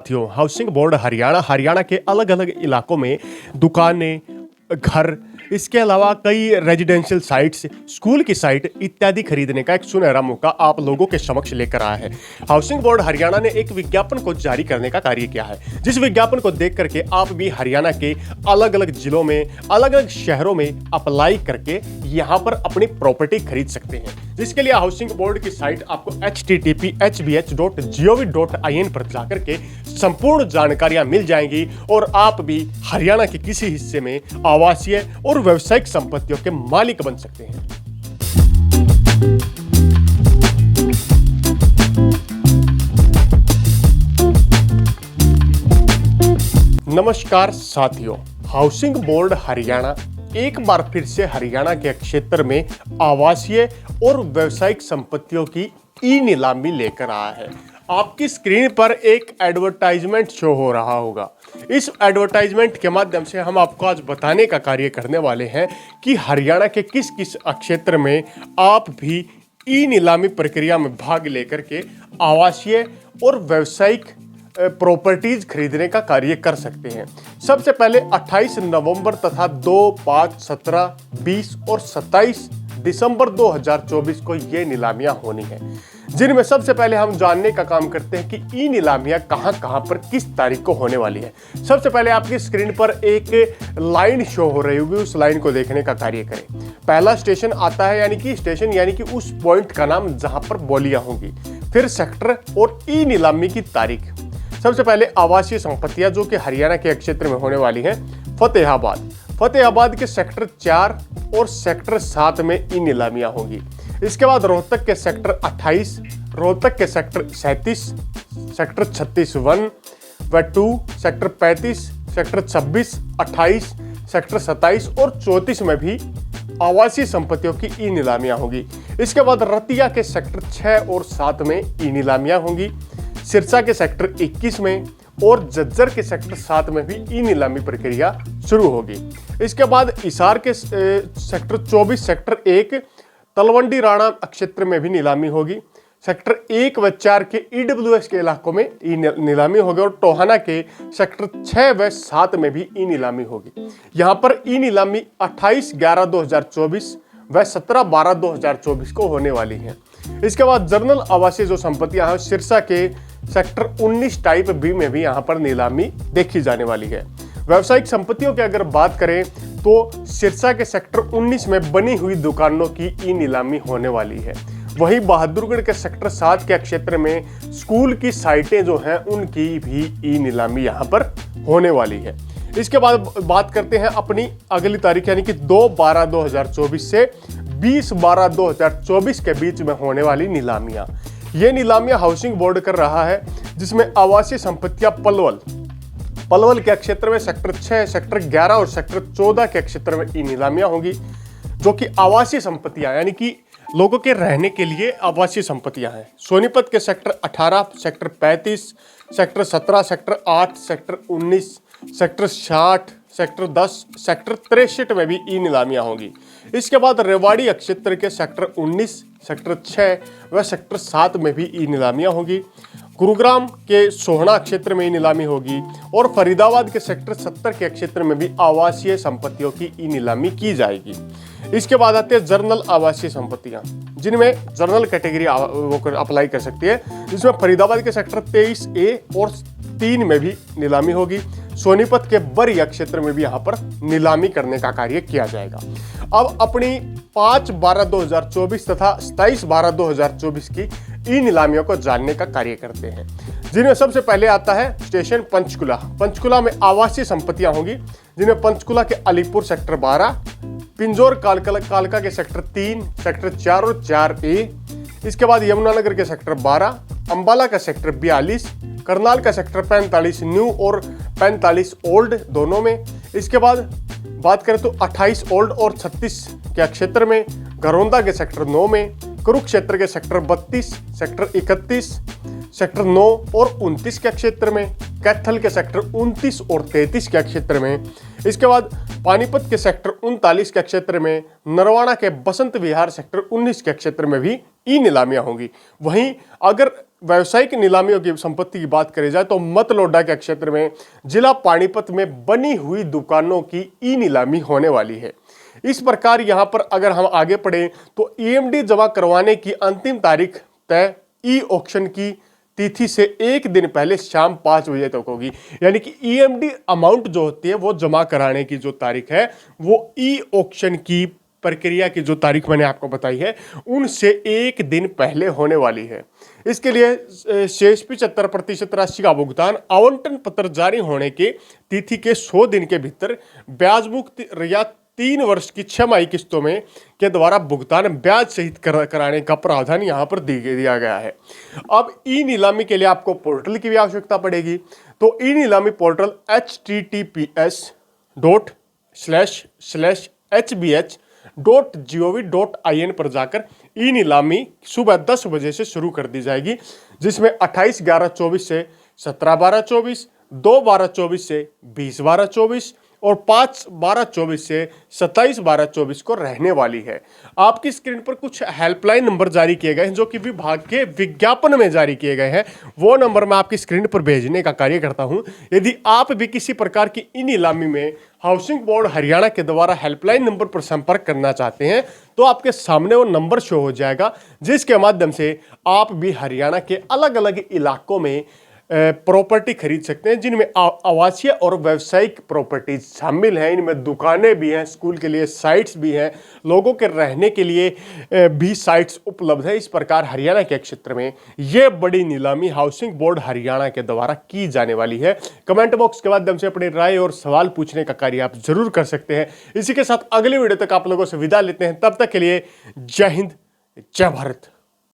साथियों, housing board Haryana के अलग अलग इलाकों में दुकानें, घर, इसके अलावा कई रेजिडेंशियल साइट्स, स्कूल की साइट इत्यादि खरीदने का एक सुनहरा मौका आप लोगों के समक्ष लेकर आया है। हाउसिंग बोर्ड हरियाणा ने एक विज्ञापन को जारी करने का कार्य किया है, जिस विज्ञापन को देख करके आप भी हरियाणा के अलग अलग जिलों में, अलग अलग शहरों में अप्लाई करके यहाँ पर अपनी प्रॉपर्टी खरीद सकते हैं। जिसके लिए हाउसिंग बोर्ड की साइट आपको http://hbh.gov.in पर जाकर के संपूर्ण जानकारियां मिल जाएंगी और आप भी हरियाणा के किसी हिस्से में आवासीय और व्यावसायिक संपत्तियों के मालिक बन सकते हैं। नमस्कार साथियों, हाउसिंग बोर्ड हरियाणा एक बार फिर से हरियाणा के क्षेत्र में आवासीय और व्यावसायिक संपत्तियों की ई नीलामी लेकर आया है। आपकी स्क्रीन पर एक एडवर्टाइजमेंट शो हो रहा होगा। इस एडवर्टाइजमेंट के माध्यम से हम आपको आज बताने का कार्य करने वाले हैं कि हरियाणा के किस किस क्षेत्र में आप भी ई नीलामी प्रक्रिया में भाग लेकर के आवासीय और व्यावसायिक प्रॉपर्टीज खरीदने का कार्य कर सकते हैं। सबसे पहले 28 नवंबर तथा 2, 5, 17, 20 और 27 दिसंबर 2024 को ये नीलामियां होनी है, जिनमें सबसे पहले हम जानने का काम करते हैं कि ई नीलामियां कहां पर किस तारीख को होने वाली है। सबसे पहले आपकी स्क्रीन पर एक लाइन शो हो रही होगी, उस लाइन को देखने का कार्य करें। पहला स्टेशन आता है, यानी कि उस पॉइंट का नाम जहां पर बोलियां होंगी, फिर सेक्टर और ई नीलामी की तारीख। सबसे पहले आवासीय संपत्तियां जो कि हरियाणा के क्षेत्र में होने वाली हैं। फतेहाबाद के सेक्टर 4 और सेक्टर 7 में ई नीलामियां होंगी। इसके बाद रोहतक के सेक्टर 28, रोहतक के सेक्टर 37, सेक्टर 36 1 व 2, सेक्टर 35, सेक्टर 26, 28, सेक्टर 27 और 34 में भी आवासीय संपत्तियों की ई नीलामियां होंगी। इसके बाद रतिया के सेक्टर 6 और 7 में ई नीलामियां होंगी। सिरसा के सेक्टर 21 में और झज्जर के सेक्टर 7 में भी ई नीलामी प्रक्रिया शुरू होगी। इसके बाद हिसार के सेक्टर 24, सेक्टर 1, तलवंडी राणा क्षेत्र में भी नीलामी होगी। सेक्टर 1 व 4 के ईडब्ल्यूएस के इलाकों में ई नीलामी होगी और टोहाना के सेक्टर 6 व 7 में भी ई नीलामी होगी। यहाँ पर ई नीलामी 28/11/2024 व 17/12/2024 को होने वाली है। इसके बाद जनरल आवासीय जो संपत्तियां हैं, सिरसा के सेक्टर 19 टाइप बी में भी यहाँ पर नीलामी देखी जाने वाली है। व्यावसायिक संपत्तियों की अगर बात करें तो सिरसा के सेक्टर 19 में बनी हुई दुकानों की ई नीलामी होने वाली है। वहीं बहादुरगढ़ के सेक्टर 7 के क्षेत्र में स्कूल की साइटें जो हैं उनकी भी ई नीलामी यहाँ पर होने वाली है। इसके बाद बात करते हैं अपनी अगली तारीख, यानी कि 2/12/2024 से 20/12/2024 के बीच में होने वाली नीलामियां। ये नीलामियां हाउसिंग बोर्ड कर रहा है, जिसमें आवासीय संपत्तियां पलवल के क्षेत्र में सेक्टर 6, सेक्टर 11 और सेक्टर 14 के क्षेत्र में ई नीलामियां होंगी, जो कि आवासीय संपत्तियां यानी कि लोगों के रहने के लिए आवासीय संपत्तियां हैं। सोनीपत के sector 18, sector 35, sector 17, sector 8, sector 19, sector 60, sector 10, sector 63 में भी ई नीलामियां होंगी। इसके बाद रेवाड़ी क्षेत्र के सेक्टर 19, सेक्टर 6 व सेक्टर 7 में भी ई नीलामियां होंगी। गुरुग्राम के सोहना क्षेत्र में ई नीलामी होगी और फरीदाबाद के सेक्टर 70 के क्षेत्र में भी आवासीय संपत्तियों की ई नीलामी की जाएगी। इसके बाद आते हैं जर्नल आवासीय संपत्तियां, जिनमें जर्नल कैटेगरी वो अप्लाई कर सकती है, जिसमें फरीदाबाद के सेक्टर 23A और 3 में भी नीलामी होगी। सोनीपत के बरिया क्षेत्र में भी यहाँ पर नीलामी करने का कार्य किया जाएगा। अब अपनी 5/12/2024 तथा 27/12/2024 की ई नीलामियों को जानने का कार्य करते हैं, जिनमें सबसे पहले आता है स्टेशन पंचकुला में आवासीय संपत्तियां होंगी, जिनमें पंचकुला के अलीपुर सेक्टर 12, पिंजौर कालका के सेक्टर 3, सेक्टर 4 और 4A। इसके बाद यमुनानगर के सेक्टर 12, अंबाला का सेक्टर 42, करनाल का सेक्टर 45 न्यू और 45 ओल्ड दोनों में। इसके बाद बात करें तो 28 ओल्ड और 36 के क्षेत्र में, घरौंदा के सेक्टर 9 में, कुरुक्षेत्र के सेक्टर 32, सेक्टर 31, सेक्टर 9 और 29 के क्षेत्र में, कैथल के सेक्टर 29 और 33 के क्षेत्र में। इसके बाद पानीपत के सेक्टर 39 के क्षेत्र में, नरवाना के बसंत विहार सेक्टर 19 के क्षेत्र में भी ई नीलामियां होंगी। वहीं अगर व्यावसायिक नीलामियों की संपत्ति की बात करी जाए तो मतलोडा के क्षेत्र में जिला पानीपत में बनी हुई दुकानों की ई नीलामी होने वाली है। इस प्रकार यहां पर अगर हम आगे पढ़ें तो ईएमडी जमा करवाने की अंतिम तारीख तय ई ऑक्शन की तिथि से एक दिन पहले शाम 5 बजे तक होगी। यानी कि ईएमडी अमाउंट जो होती है वो जमा कराने की जो तारीख है वो ई ऑक्शन की प्रक्रिया की जो तारीख मैंने आपको बताई है उनसे एक दिन पहले होने वाली है। इसके लिए शेष 75% राशि का भुगतान आवंटन पत्र जारी होने के तिथि के 100 दिन के भीतर ब्याज मुक्त या 3 वर्ष की 6 माही किस्तों में के द्वारा भुगतान ब्याज सहित कराने का प्रावधान यहाँ पर दिया गया है। अब ई नीलामी के लिए आपको पोर्टल की भी आवश्यकता पड़ेगी। तो ई नीलामी पोर्टल https://hbh.gov.in पर जाकर ई नीलामी सुबह 10 बजे से शुरू कर दी जाएगी, जिसमें 28/11/24 से 17/12/24, 2/12/24 से 20/12/24 और 5/12/24 से 27/12/24 को रहने वाली है। आपकी स्क्रीन पर कुछ हेल्पलाइन नंबर जारी किए गए हैं जो कि विभाग के विज्ञापन में जारी किए गए हैं। वो नंबर मैं आपकी स्क्रीन पर भेजने का कार्य करता हूं। यदि आप भी किसी प्रकार की ई नीलामी में हाउसिंग बोर्ड हरियाणा के द्वारा हेल्पलाइन नंबर पर संपर्क करना चाहते हैं तो आपके सामने वो नंबर शो हो जाएगा, जिसके माध्यम से आप भी हरियाणा के अलग अलग इलाकों में प्रॉपर्टी खरीद सकते हैं, जिनमें आवासीय और व्यावसायिक प्रॉपर्टीज शामिल हैं। इनमें दुकानें भी हैं, स्कूल के लिए साइट्स भी हैं, लोगों के रहने के लिए भी साइट्स उपलब्ध है। इस प्रकार हरियाणा के क्षेत्र में ये बड़ी नीलामी हाउसिंग बोर्ड हरियाणा के द्वारा की जाने वाली है। कमेंट बॉक्स के माध्यम से अपनी राय और सवाल पूछने का कार्य आप जरूर कर सकते हैं। इसी के साथ अगली वीडियो तक आप लोगों से विदा लेते हैं। तब तक के लिए जय हिंद, जय भारत।